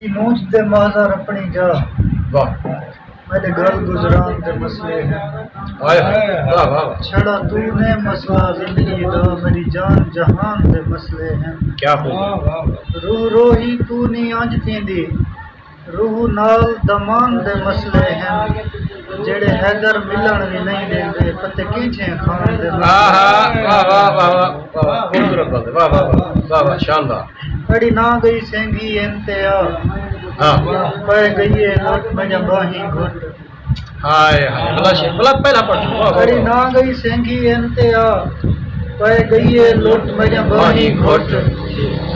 मूंछ दे माज़र अपनी जा वाह मेरे गल गुजरान दे मसले हैं। हाय हाय वाह वाह छड़ा तूने मसला जिंदगी दा मेरी जान जहान दे मसले हैं। क्या बोल रूह रोही तू नी अंज थींदी रूह नाल दमान दे मसले हैं। जेड़े हैदर मिलन भी नहीं देंदे पते किथे खान दे वाह वाह वाह वाह वाह खूबसूरत बात है वाह वाह वाह वाह शानदार अड़ी ना गई सेंगी इंतया हाँ पै गई है लट मजा बाही घुट हाय हाय भला पहला पढ़ वाह अड़ी ना गई सेंगी इंतया पै गई है लट मजा बाही घुट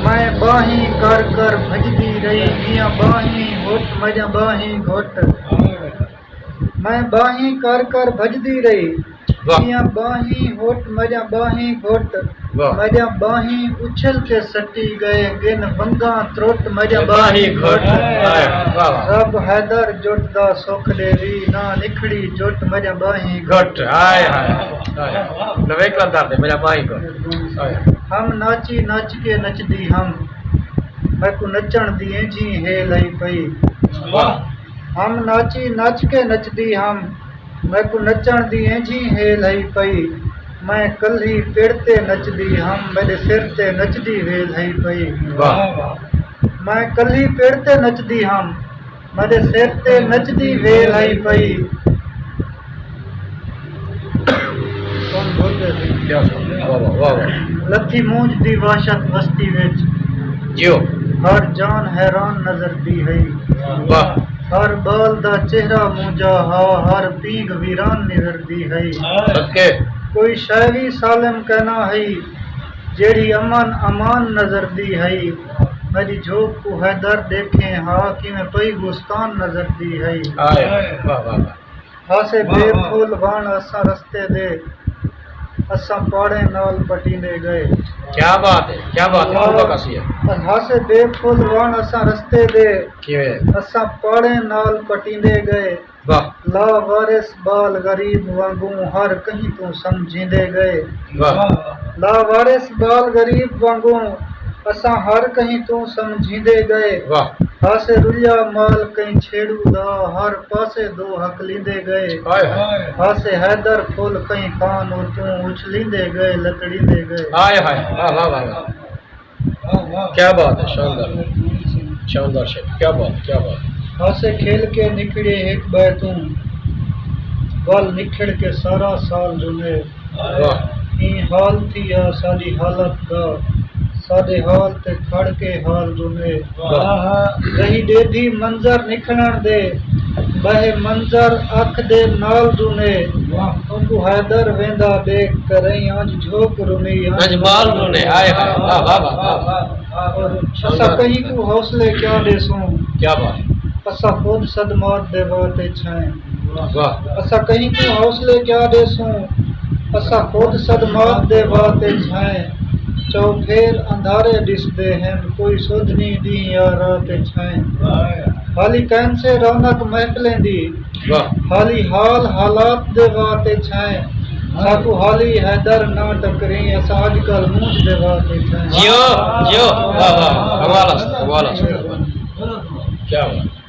मैं बाही कर कर भजदी रही मियां बाही घुट मजा बाही घुट मैं बाही कर कर भजदी रही मियां बाही घुट मजा बाही घुट मजा बाही उछल के सटी गए गिन बंगा त्रुट मजा बाही घुट रब हैदर जुट दा सुख देवी ना निखड़ी जुट मजा बाही घुट हाय हाय नवे कर दे मेरा बाही घुट हम नाची नाच के नचदी हम मैं को नचण दी जी हे लई पई हम नाची नाच के नचदी हम मैं को नचण दी जी हे लई पई मैं कल्ही पेड़ ते नचदी हम मेरे सिर ते नचदी वे लई पई मैं कल्ही पेड़ ते नचदी हम मेरे सिर ते नचदी वे लई पई कौन बोलदे सी क्या वाह वाह लथी मूंछ दी वहशत बस्ती विच जियो हर जान हैरान नजर दी है। वाह हर बाल दा चेहरा मुंजा हा हर पीग वीरान निवरदी है। सदके कोई शायरी सालम कहना है जेड़ी अमन अमान नजर दी है। मेरी झोंक को हैदर देखे हा कि मैं पई गुस्तान नजर दी है। हाय वाह वाह हासे बेफूल वाण असा रस्ते दे असा पाड़े नाल पटीने गए। क्या बात है खूब कसी है हासे बेफूल वाण असा रस्ते दे किवे असा पाड़े नाल पटीने गए। वाह ला वारिस बाल गरीब वांगू हर कहीं तू समझींदे गए। वाह ला वारिस बाल गरीब वांगू असा हर कहीं तू समझींदे गए। वाह हासे रुलिया माल कहीं छेड़ू दा हर पासे दो हक लींदे गए। हाय हाय हासे हैदर फुल कहीं कान तू उछलींदे गए लकड़ींदे गए। हाय हाय वाह वाह वाह क्या बात है शानदार शेख क्या बात हासे खेल के निकले एक बैतू बल निखड़ के सारा साल जुने। वाह ई हाल थी या साडी हालत दा साडे हाल ते खड़ के हाल जुने। रही डेधी मंजर निखणन दे बहे मंजर अख दे नाल जुने। उनको हैदर वेंदा देख करई आज झोक रुनी आज माल रुने हाय हाय वाह वाह वाह असा कहीं को हौसले क्या देसूं क्या बात असा खुद सदमात दे बाते छाए। वाह असा कहीं को हौसले क्या देसूं असा खुद सदमात दे बाते छाए। चौफेर अंधारे दिसदे हैं कोई सुधनी दी या रात छाए। हाली कैन से रौनक महफिलें दी हाली हाल हालात दे बाते छाए। साकू हाली हैदर ना टकरी असा आजकल मूंछ दे बाते छाए। जियो जियो वाह वाह कमाल क्या बात